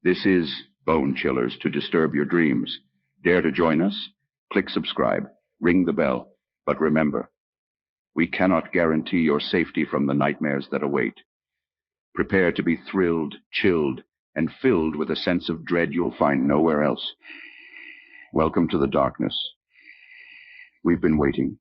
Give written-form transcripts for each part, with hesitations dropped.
This is Bone Chillers to disturb your dreams. Dare to join us? Click subscribe, ring the bell. But remember, we cannot guarantee your safety from the nightmares that await. Prepare to be thrilled, chilled, and filled with a sense of dread you'll find nowhere else. Welcome to the darkness. We've been waiting.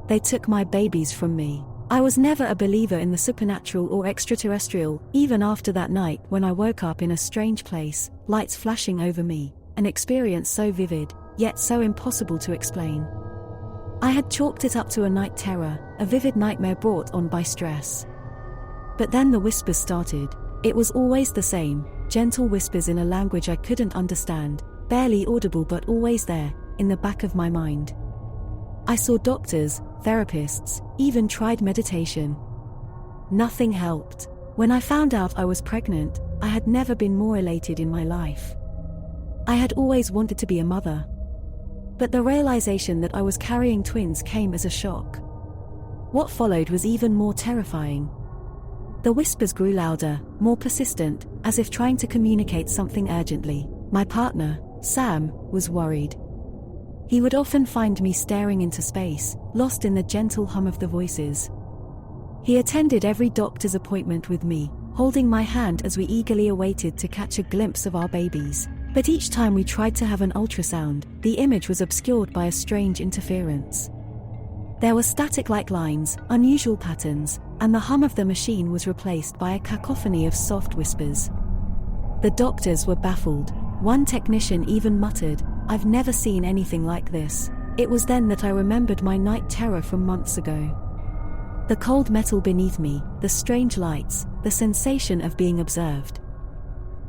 They took my babies from me. I was never a believer in the supernatural or extraterrestrial, even after that night when I woke up in a strange place, lights flashing over me, an experience so vivid, yet so impossible to explain. I had chalked it up to a night terror, a vivid nightmare brought on by stress. But then the whispers started. It was always the same, gentle whispers in a language I couldn't understand, barely audible but always there, in the back of my mind. I saw doctors, therapists, even tried meditation. Nothing helped. When I found out I was pregnant, I had never been more elated in my life. I had always wanted to be a mother. But the realization that I was carrying twins came as a shock. What followed was even more terrifying. The whispers grew louder, more persistent, as if trying to communicate something urgently. My partner, Sam, was worried. He would often find me staring into space, lost in the gentle hum of the voices. He attended every doctor's appointment with me, holding my hand as we eagerly awaited to catch a glimpse of our babies. But each time we tried to have an ultrasound, the image was obscured by a strange interference. There were static-like lines, unusual patterns, and the hum of the machine was replaced by a cacophony of soft whispers. The doctors were baffled. One technician even muttered, "I've never seen anything like this." It was then that I remembered my night terror from months ago. The cold metal beneath me, the strange lights, the sensation of being observed.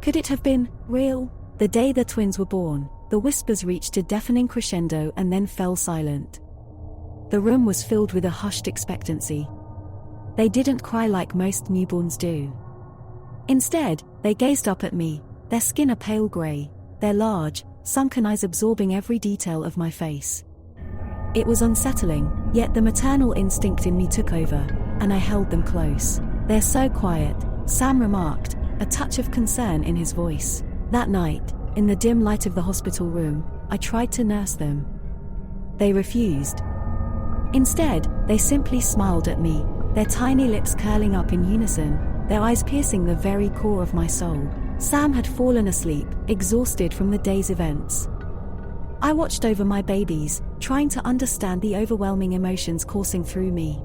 Could it have been real? The day the twins were born, the whispers reached a deafening crescendo and then fell silent. The room was filled with a hushed expectancy. They didn't cry like most newborns do. Instead, they gazed up at me, their skin a pale grey, their large, sunken eyes absorbing every detail of my face. It was unsettling, yet the maternal instinct in me took over, and I held them close. "They're so quiet," Sam remarked, a touch of concern in his voice. That night, in the dim light of the hospital room, I tried to nurse them. They refused. Instead, they simply smiled at me, their tiny lips curling up in unison, their eyes piercing the very core of my soul. Sam had fallen asleep, exhausted from the day's events. I watched over my babies, trying to understand the overwhelming emotions coursing through me.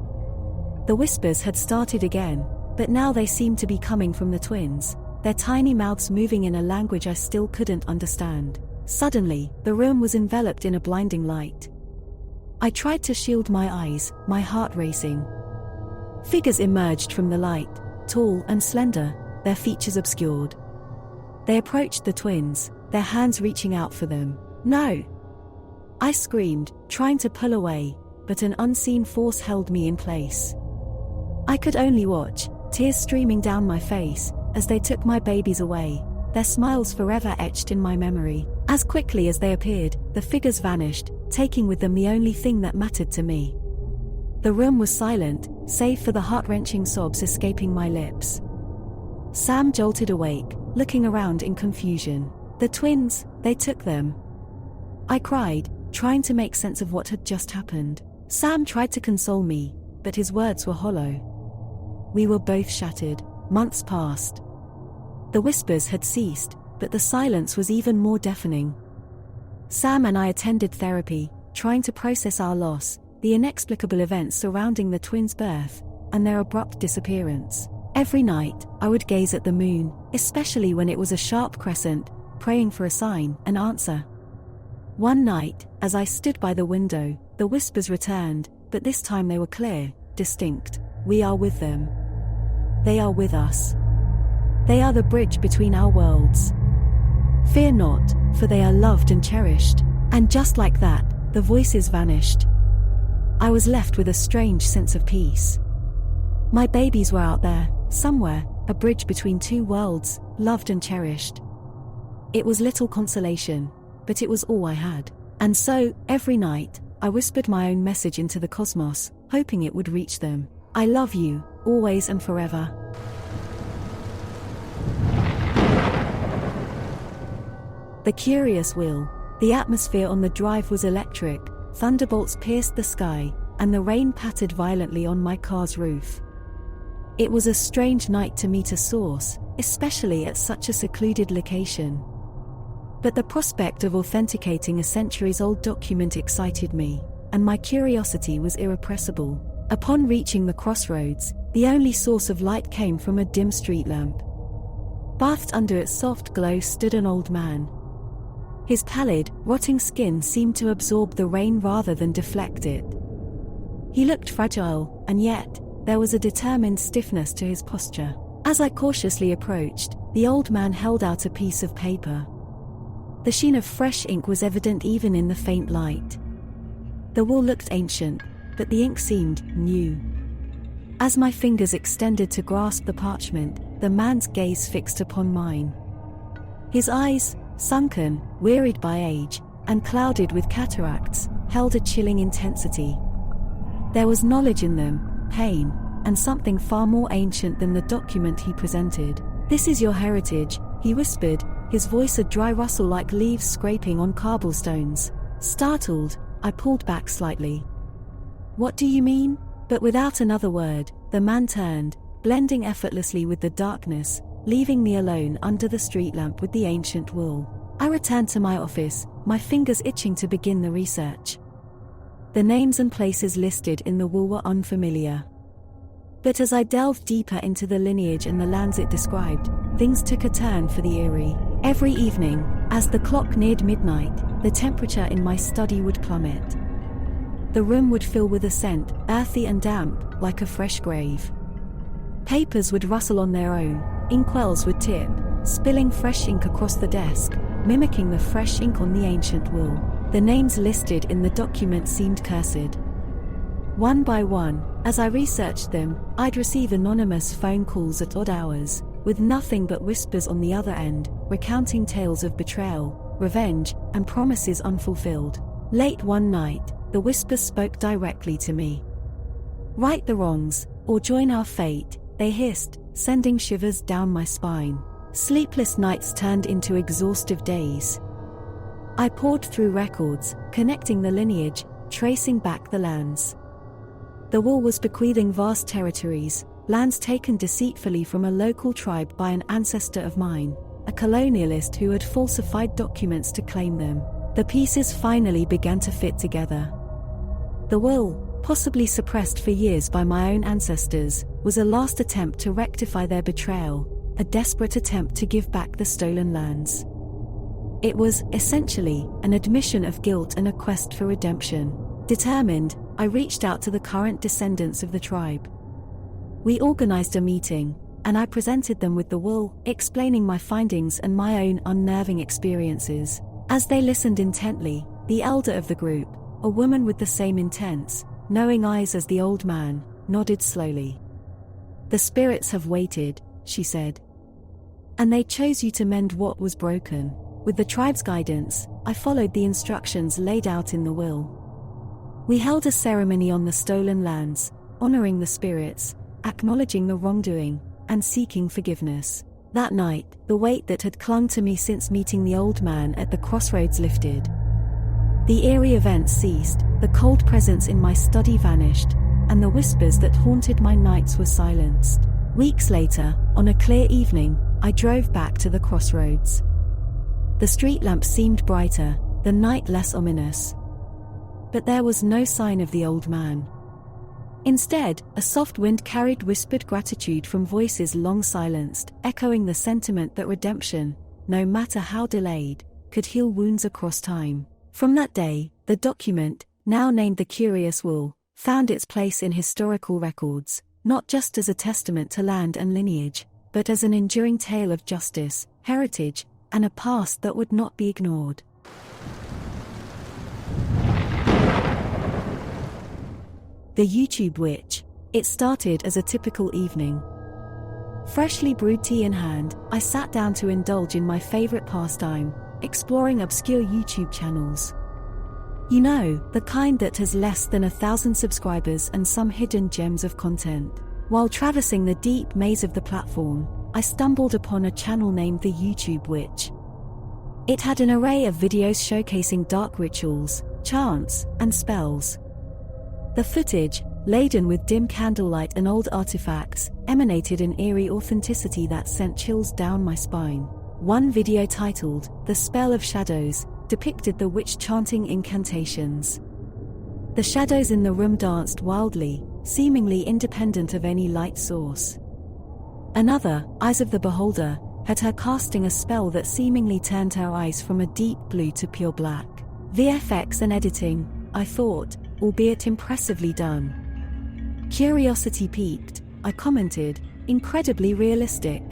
The whispers had started again, but now they seemed to be coming from the twins, their tiny mouths moving in a language I still couldn't understand. Suddenly, the room was enveloped in a blinding light. I tried to shield my eyes, my heart racing. Figures emerged from the light, tall and slender, their features obscured. They approached the twins, their hands reaching out for them. "No!" I screamed, trying to pull away, but an unseen force held me in place. I could only watch, tears streaming down my face, as they took my babies away, their smiles forever etched in my memory. As quickly as they appeared, the figures vanished, taking with them the only thing that mattered to me. The room was silent, save for the heart-wrenching sobs escaping my lips. Sam jolted awake, looking around in confusion. "The twins, they took them." I cried, trying to make sense of what had just happened. Sam tried to console me, but his words were hollow. We were both shattered. Months passed. The whispers had ceased, but the silence was even more deafening. Sam and I attended therapy, trying to process our loss, the inexplicable events surrounding the twins' birth, and their abrupt disappearance. Every night, I would gaze at the moon, especially when it was a sharp crescent, praying for a sign, an answer. One night, as I stood by the window, the whispers returned, but this time they were clear, distinct. "We are with them. They are with us. They are the bridge between our worlds. Fear not, for they are loved and cherished." And just like that, the voices vanished. I was left with a strange sense of peace. My babies were out there, somewhere, a bridge between two worlds, loved and cherished. It was little consolation, but it was all I had. And so, every night, I whispered my own message into the cosmos, hoping it would reach them. I love you, always and forever. The Curious Will. The atmosphere on the drive was electric, thunderbolts pierced the sky, and the rain pattered violently on my car's roof. It was a strange night to meet a source, especially at such a secluded location. But the prospect of authenticating a centuries-old document excited me, and my curiosity was irrepressible. Upon reaching the crossroads, the only source of light came from a dim street lamp. Bathed under its soft glow stood an old man. His pallid, rotting skin seemed to absorb the rain rather than deflect it. He looked fragile, and yet, there was a determined stiffness to his posture. As I cautiously approached, the old man held out a piece of paper. The sheen of fresh ink was evident even in the faint light. The wool looked ancient, but the ink seemed new. As my fingers extended to grasp the parchment, the man's gaze fixed upon mine. His eyes, sunken, wearied by age, and clouded with cataracts, held a chilling intensity. There was knowledge in them, pain, and something far more ancient than the document he presented. "This is your heritage," he whispered, his voice a dry rustle like leaves scraping on cobblestones. Startled, I pulled back slightly. "What do you mean?" But without another word, the man turned, blending effortlessly with the darkness, leaving me alone under the street lamp with the ancient wool. I returned to my office, my fingers itching to begin the research. The names and places listed in the wool were unfamiliar. But as I delved deeper into the lineage and the lands it described, things took a turn for the eerie. Every evening, as the clock neared midnight, the temperature in my study would plummet. The room would fill with a scent, earthy and damp, like a fresh grave. Papers would rustle on their own, inkwells would tip, spilling fresh ink across the desk, mimicking the fresh ink on the ancient wool. The names listed in the document seemed cursed. One by one, as I researched them, I'd receive anonymous phone calls at odd hours, with nothing but whispers on the other end, recounting tales of betrayal, revenge, and promises unfulfilled. Late one night, the whispers spoke directly to me. "Right the wrongs, or join our fate," they hissed, sending shivers down my spine. Sleepless nights turned into exhaustive days. I pored through records, connecting the lineage, tracing back the lands. The wool was bequeathing vast territories, lands taken deceitfully from a local tribe by an ancestor of mine, a colonialist who had falsified documents to claim them. The pieces finally began to fit together. The will, possibly suppressed for years by my own ancestors, was a last attempt to rectify their betrayal, a desperate attempt to give back the stolen lands. It was, essentially, an admission of guilt and a quest for redemption. Determined, I reached out to the current descendants of the tribe. We organized a meeting, and I presented them with the wool, explaining my findings and my own unnerving experiences. As they listened intently, the elder of the group, a woman with the same intense, knowing eyes as the old man, nodded slowly. "The spirits have waited," she said. "And they chose you to mend what was broken." With the tribe's guidance, I followed the instructions laid out in the will. We held a ceremony on the stolen lands, honoring the spirits, acknowledging the wrongdoing, and seeking forgiveness. That night, the weight that had clung to me since meeting the old man at the crossroads lifted. The eerie events ceased, the cold presence in my study vanished, and the whispers that haunted my nights were silenced. Weeks later, on a clear evening, I drove back to the crossroads. The street lamps seemed brighter, the night less ominous. But there was no sign of the old man. Instead, a soft wind carried whispered gratitude from voices long silenced, echoing the sentiment that redemption, no matter how delayed, could heal wounds across time. From that day, the document, now named the Curious Wool, found its place in historical records, not just as a testament to land and lineage, but as an enduring tale of justice, heritage, and a past that would not be ignored. The YouTube Witch. It started as a typical evening. Freshly brewed tea in hand, I sat down to indulge in my favorite pastime, exploring obscure YouTube channels. You know, the kind that has less than 1,000 subscribers and some hidden gems of content. While traversing the deep maze of the platform, I stumbled upon a channel named the YouTube Witch. It had an array of videos showcasing dark rituals, chants, and spells. The footage, laden with dim candlelight and old artifacts, emanated an eerie authenticity that sent chills down my spine. One video titled, "The Spell of Shadows," depicted the witch chanting incantations. The shadows in the room danced wildly, seemingly independent of any light source. Another, Eyes of the Beholder, had her casting a spell that seemingly turned her eyes from a deep blue to pure black. VFX and editing, I thought, albeit impressively done. Curiosity piqued, I commented, incredibly realistic.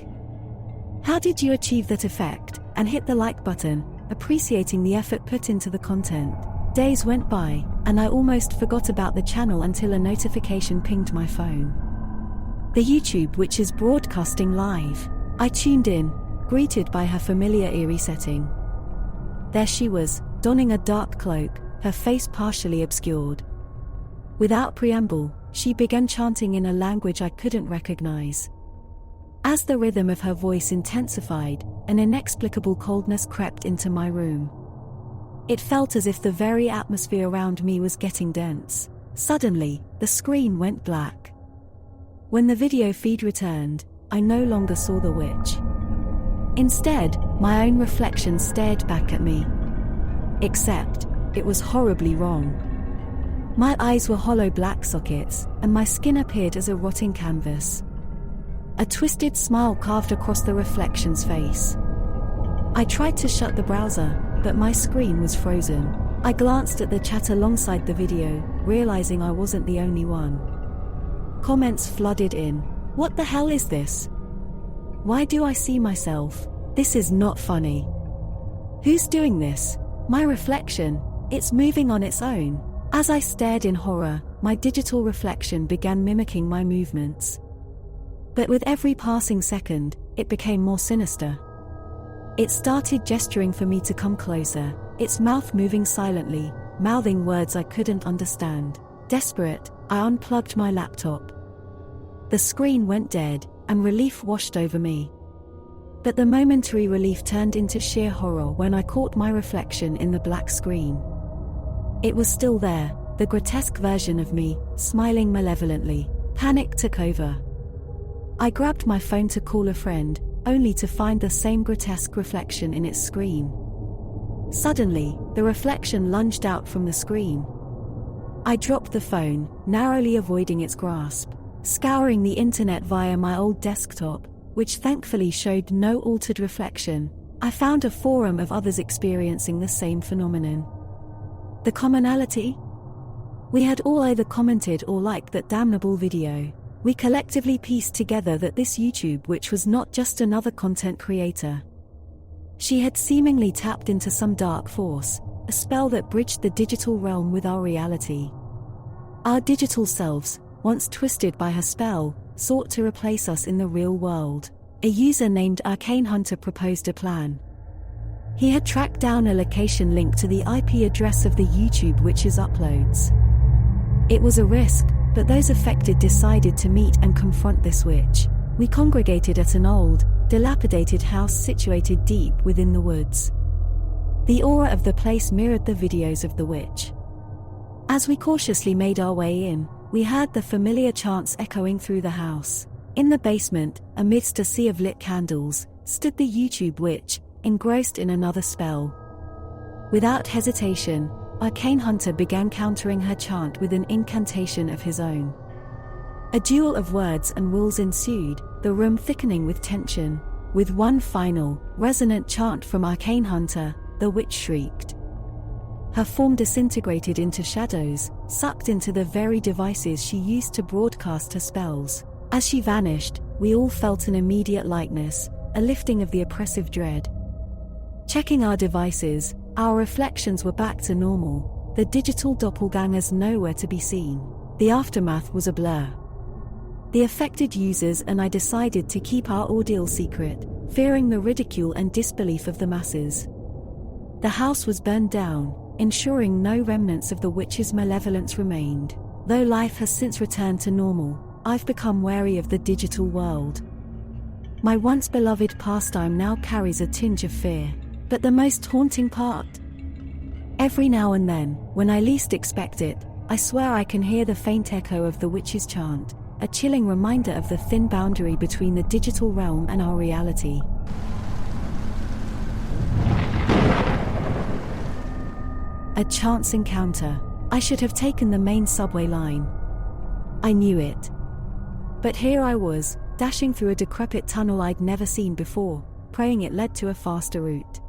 How did you achieve that effect? And hit the like button, appreciating the effort put into the content. Days went by, and I almost forgot about the channel until a notification pinged my phone. The YouTube Witch is broadcasting live. I tuned in, greeted by her familiar eerie setting. There she was, donning a dark cloak, her face partially obscured. Without preamble, she began chanting in a language I couldn't recognize. As the rhythm of her voice intensified, an inexplicable coldness crept into my room. It felt as if the very atmosphere around me was getting dense. Suddenly, the screen went black. When the video feed returned, I no longer saw the witch. Instead, my own reflection stared back at me. Except, it was horribly wrong. My eyes were hollow black sockets, and my skin appeared as a rotting canvas. A twisted smile carved across the reflection's face. I tried to shut the browser, but my screen was frozen. I glanced at the chat alongside the video, realizing I wasn't the only one. Comments flooded in. What the hell is this? Why do I see myself? This is not funny. Who's doing this? My reflection, it's moving on its own. As I stared in horror, my digital reflection began mimicking my movements. But with every passing second, it became more sinister. It started gesturing for me to come closer, its mouth moving silently, mouthing words I couldn't understand. Desperate, I unplugged my laptop. The screen went dead, and relief washed over me. But the momentary relief turned into sheer horror when I caught my reflection in the black screen. It was still there, the grotesque version of me, smiling malevolently. Panic took over. I grabbed my phone to call a friend, only to find the same grotesque reflection in its screen. Suddenly, the reflection lunged out from the screen. I dropped the phone, narrowly avoiding its grasp. Scouring the internet via my old desktop, which thankfully showed no altered reflection, I found a forum of others experiencing the same phenomenon. The commonality? We had all either commented or liked that damnable video. We collectively pieced together that this YouTube witch was not just another content creator. She had seemingly tapped into some dark force, a spell that bridged the digital realm with our reality. Our digital selves, once twisted by her spell, sought to replace us in the real world. A user named Arcane Hunter proposed a plan. He had tracked down a location link to the IP address of the YouTube witch's uploads. It was a risk, but those affected decided to meet and confront this witch. We congregated at an old, dilapidated house situated deep within the woods. The aura of the place mirrored the videos of the witch. As we cautiously made our way in, we heard the familiar chants echoing through the house. In the basement, amidst a sea of lit candles, stood the YouTube witch, engrossed in another spell. Without hesitation, Arcane Hunter began countering her chant with an incantation of his own. A duel of words and wills ensued, the room thickening with tension. With one final, resonant chant from Arcane Hunter, the witch shrieked. Her form disintegrated into shadows, sucked into the very devices she used to broadcast her spells. As she vanished, we all felt an immediate lightness, a lifting of the oppressive dread. Checking our devices, our reflections were back to normal, the digital doppelgangers nowhere to be seen. The aftermath was a blur. The affected users and I decided to keep our ordeal secret, fearing the ridicule and disbelief of the masses. The house was burned down, ensuring no remnants of the witch's malevolence remained. Though life has since returned to normal, I've become wary of the digital world. My once beloved pastime now carries a tinge of fear. But the most haunting part? Every now and then, when I least expect it, I swear I can hear the faint echo of the witch's chant, a chilling reminder of the thin boundary between the digital realm and our reality. A chance encounter. I should have taken the main subway line. I knew it. But here I was, dashing through a decrepit tunnel I'd never seen before, praying it led to a faster route.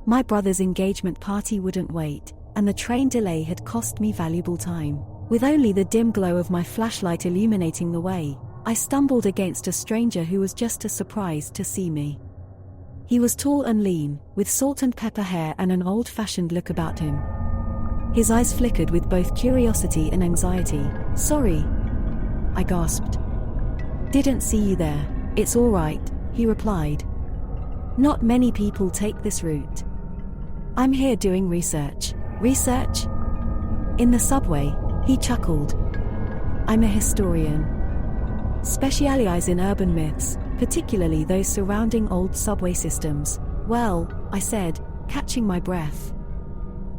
My brother's engagement party wouldn't wait, and the train delay had cost me valuable time. With only the dim glow of my flashlight illuminating the way, I stumbled against a stranger who was just as surprised to see me. He was tall and lean, with salt and pepper hair and an old-fashioned look about him. His eyes flickered with both curiosity and anxiety. "Sorry," I gasped. "Didn't see you there." "It's all right," he replied. "Not many people take this route. I'm here doing research." "Research?" "In the subway," he chuckled. "I'm a historian. Specialize in urban myths, particularly those surrounding old subway systems." "Well," I said, catching my breath.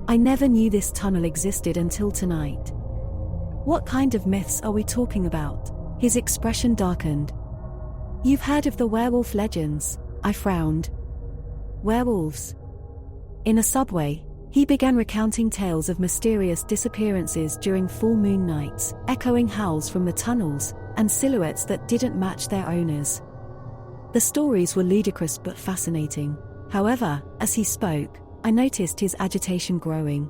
"I never knew this tunnel existed until tonight." "What kind of myths are we talking about?" His expression darkened. "You've heard of the werewolf legends?" I frowned. "Werewolves?" In a subway, he began recounting tales of mysterious disappearances during full moon nights, echoing howls from the tunnels, and silhouettes that didn't match their owners. The stories were ludicrous but fascinating. However, as he spoke, I noticed his agitation growing.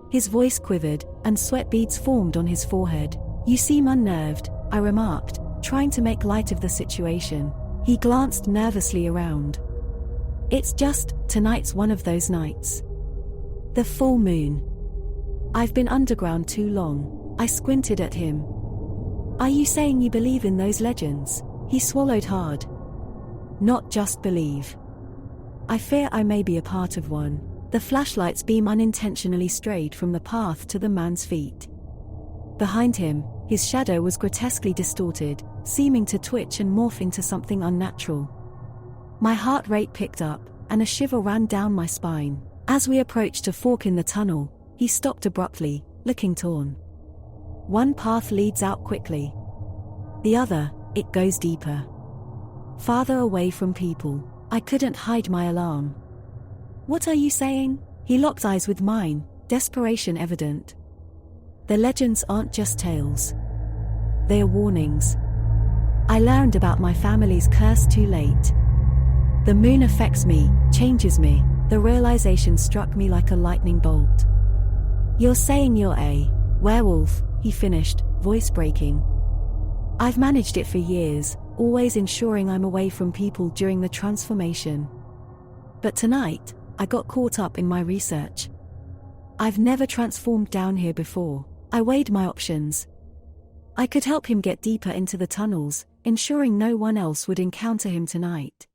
His voice quivered, and sweat beads formed on his forehead. "You seem unnerved," I remarked, trying to make light of the situation. He glanced nervously around. "It's just, tonight's one of those nights. The full moon. I've been underground too long." I squinted at him. "Are you saying you believe in those legends?" He swallowed hard. "Not just believe. I fear I may be a part of one." The flashlight's beam unintentionally strayed from the path to the man's feet. Behind him, his shadow was grotesquely distorted, seeming to twitch and morph into something unnatural. My heart rate picked up, and a shiver ran down my spine. As we approached a fork in the tunnel, he stopped abruptly, looking torn. "One path leads out quickly. The other, it goes deeper. Farther away from people." I couldn't hide my alarm. "What are you saying?" He locked eyes with mine, desperation evident. "The legends aren't just tales. They are warnings. I learned about my family's curse too late. The moon affects me, changes me." The realization struck me like a lightning bolt. "You're saying you're a werewolf," he finished, voice breaking. "I've managed it for years, always ensuring I'm away from people during the transformation. But tonight, I got caught up in my research. I've never transformed down here before." I weighed my options. I could help him get deeper into the tunnels, ensuring no one else would encounter him tonight.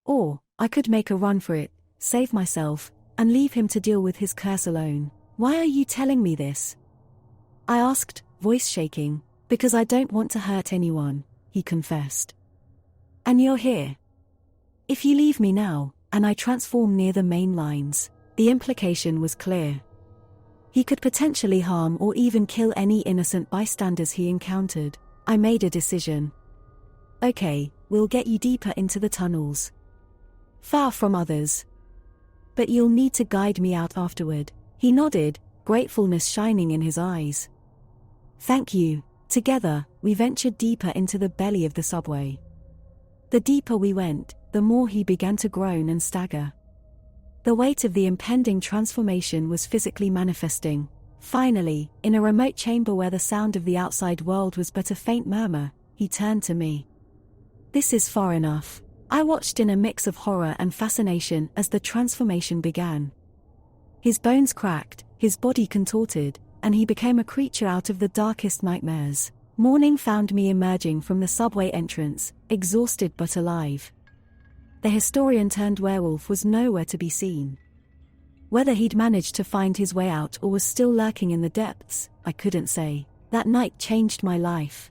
Or, I could make a run for it, save myself, and leave him to deal with his curse alone. "Why are you telling me this?" I asked, voice shaking. "Because I don't want to hurt anyone," he confessed. "And you're here. If you leave me now, and I transform near the main lines," the implication was clear. He could potentially harm or even kill any innocent bystanders he encountered. I made a decision. "Okay, we'll get you deeper into the tunnels. Far from others. But you'll need to guide me out afterward." He nodded, gratefulness shining in his eyes. "Thank you." Together, we ventured deeper into the belly of the subway. The deeper we went, the more he began to groan and stagger. The weight of the impending transformation was physically manifesting. Finally, in a remote chamber where the sound of the outside world was but a faint murmur, he turned to me. "This is far enough." I watched in a mix of horror and fascination as the transformation began. His bones cracked, his body contorted, and he became a creature out of the darkest nightmares. Morning found me emerging from the subway entrance, exhausted but alive. The historian turned werewolf was nowhere to be seen. Whether he'd managed to find his way out or was still lurking in the depths, I couldn't say. That night changed my life.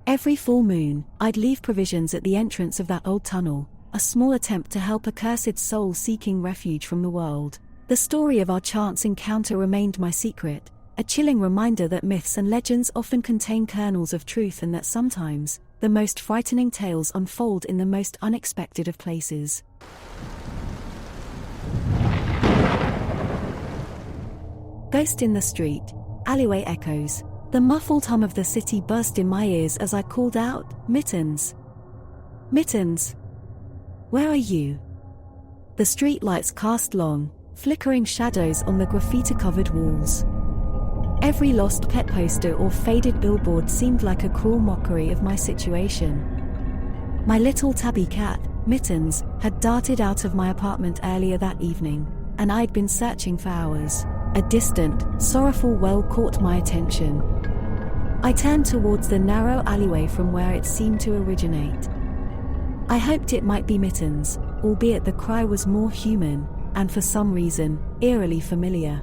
Every full moon, I'd leave provisions at the entrance of that old tunnel, a small attempt to help a cursed soul seeking refuge from the world. The story of our chance encounter remained my secret, a chilling reminder that myths and legends often contain kernels of truth and that sometimes, the most frightening tales unfold in the most unexpected of places. Ghost in the street, alleyway echoes. The muffled hum of the city burst in my ears as I called out, "Mittens! Mittens! Where are you?" The streetlights cast long, flickering shadows on the graffiti-covered walls. Every lost pet poster or faded billboard seemed like a cruel mockery of my situation. My little tabby cat, Mittens, had darted out of my apartment earlier that evening, and I'd been searching for hours. A distant, sorrowful wail caught my attention. I turned towards the narrow alleyway from where it seemed to originate. I hoped it might be Mittens, albeit the cry was more human, and for some reason, eerily familiar.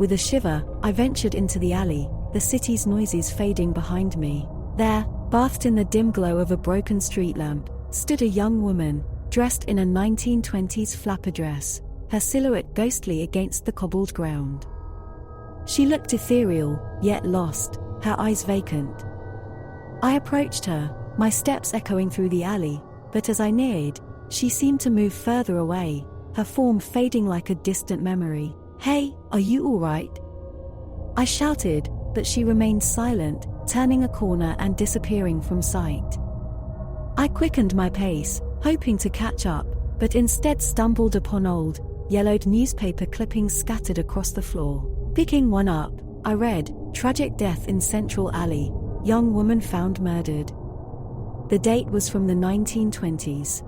With a shiver, I ventured into the alley, the city's noises fading behind me. There, bathed in the dim glow of a broken street lamp, stood a young woman, dressed in a 1920s flapper dress, her silhouette ghostly against the cobbled ground. She looked ethereal, yet lost, her eyes vacant. I approached her, my steps echoing through the alley, but as I neared, she seemed to move further away, her form fading like a distant memory. "Hey, are you all right?" I shouted, but she remained silent, turning a corner and disappearing from sight. I quickened my pace, hoping to catch up, but instead stumbled upon old, yellowed newspaper clippings scattered across the floor. Picking one up, I read, "Tragic death in Central Alley, young woman found murdered." The date was from the 1920s.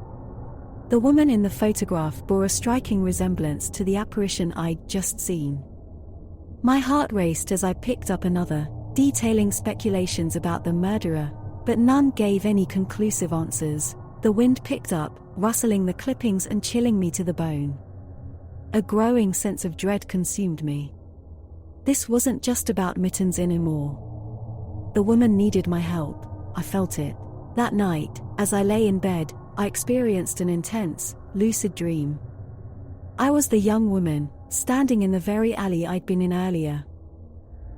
The woman in the photograph bore a striking resemblance to the apparition I'd just seen. My heart raced as I picked up another, detailing speculations about the murderer, but none gave any conclusive answers. The wind picked up, rustling the clippings and chilling me to the bone. A growing sense of dread consumed me. This wasn't just about Mittens anymore. The woman needed my help, I felt it. That night, as I lay in bed, I experienced an intense, lucid dream. I was the young woman, standing in the very alley I'd been in earlier.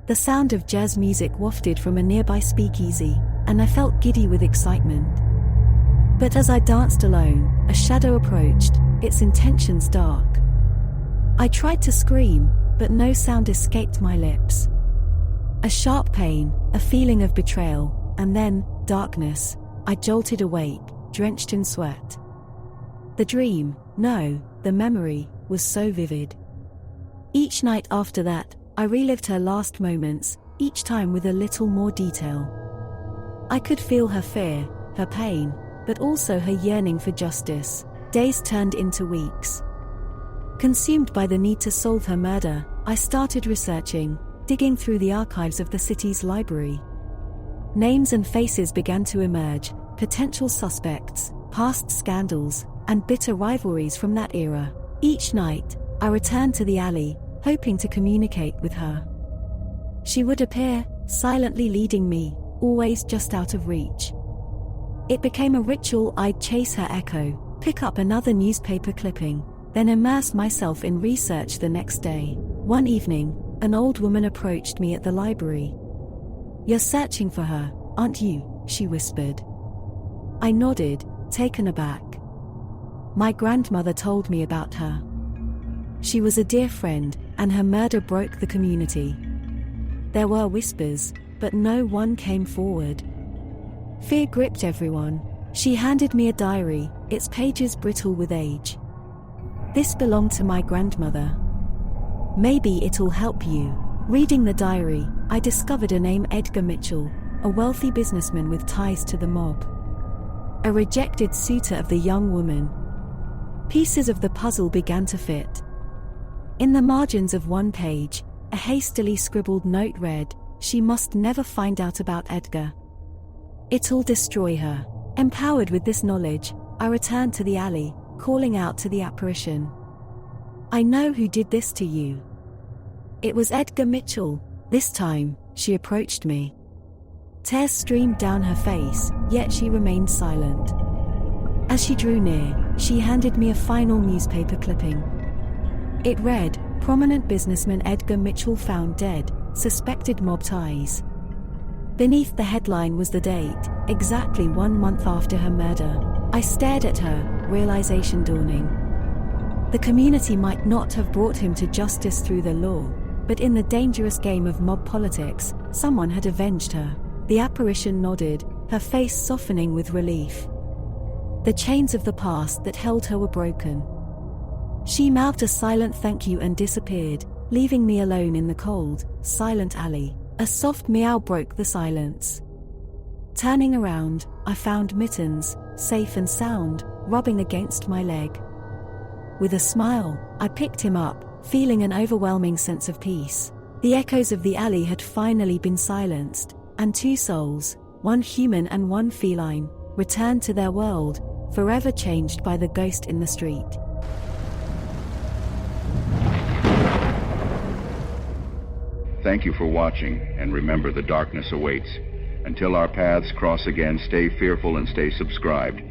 The sound of jazz music wafted from a nearby speakeasy, and I felt giddy with excitement. But as I danced alone, a shadow approached, its intentions dark. I tried to scream, but no sound escaped my lips. A sharp pain, a feeling of betrayal, and then, darkness. I jolted awake, drenched in sweat. The dream, no, the memory, was so vivid. Each night after that, I relived her last moments, each time with a little more detail. I could feel her fear, her pain, but also her yearning for justice. Days turned into weeks. Consumed by the need to solve her murder, I started researching, digging through the archives of the city's library. Names and faces began to emerge, potential suspects, past scandals, and bitter rivalries from that era. Each night, I returned to the alley, hoping to communicate with her. She would appear, silently leading me, always just out of reach. It became a ritual. I'd chase her echo, pick up another newspaper clipping, then immerse myself in research the next day. One evening, an old woman approached me at the library. "You're searching for her, aren't you?" she whispered. I nodded, taken aback. My grandmother told me about her. She was a dear friend, and her murder broke the community. There were whispers, but no one came forward. Fear gripped everyone. She handed me a diary, its pages brittle with age. "This belonged to my grandmother. Maybe it'll help you." Reading the diary, I discovered a name: Edgar Mitchell, a wealthy businessman with ties to the mob. A rejected suitor of the young woman. Pieces of the puzzle began to fit. In the margins of one page, a hastily scribbled note read, "She must never find out about Edgar. It'll destroy her." Empowered with this knowledge, I returned to the alley, calling out to the apparition. I know who did this to you. It was Edgar Mitchell. This time, she approached me. Tears streamed down her face, yet she remained silent. As she drew near, she handed me a final newspaper clipping. It read, "Prominent businessman Edgar Mitchell found dead, suspected mob ties." Beneath the headline was the date, exactly 1 month after her murder. I stared at her, realization dawning. The community might not have brought him to justice through the law, but in the dangerous game of mob politics, someone had avenged her. The apparition nodded, her face softening with relief. The chains of the past that held her were broken. She mouthed a silent thank you and disappeared, leaving me alone in the cold, silent alley. A soft meow broke the silence. Turning around, I found Mittens, safe and sound, rubbing against my leg. With a smile, I picked him up, feeling an overwhelming sense of peace. The echoes of the alley had finally been silenced, and 2 souls, one human and one feline, returned to their world, forever changed by the ghost in the street. Thank you for watching, and remember, the darkness awaits. Until our paths cross again, stay fearful and stay subscribed.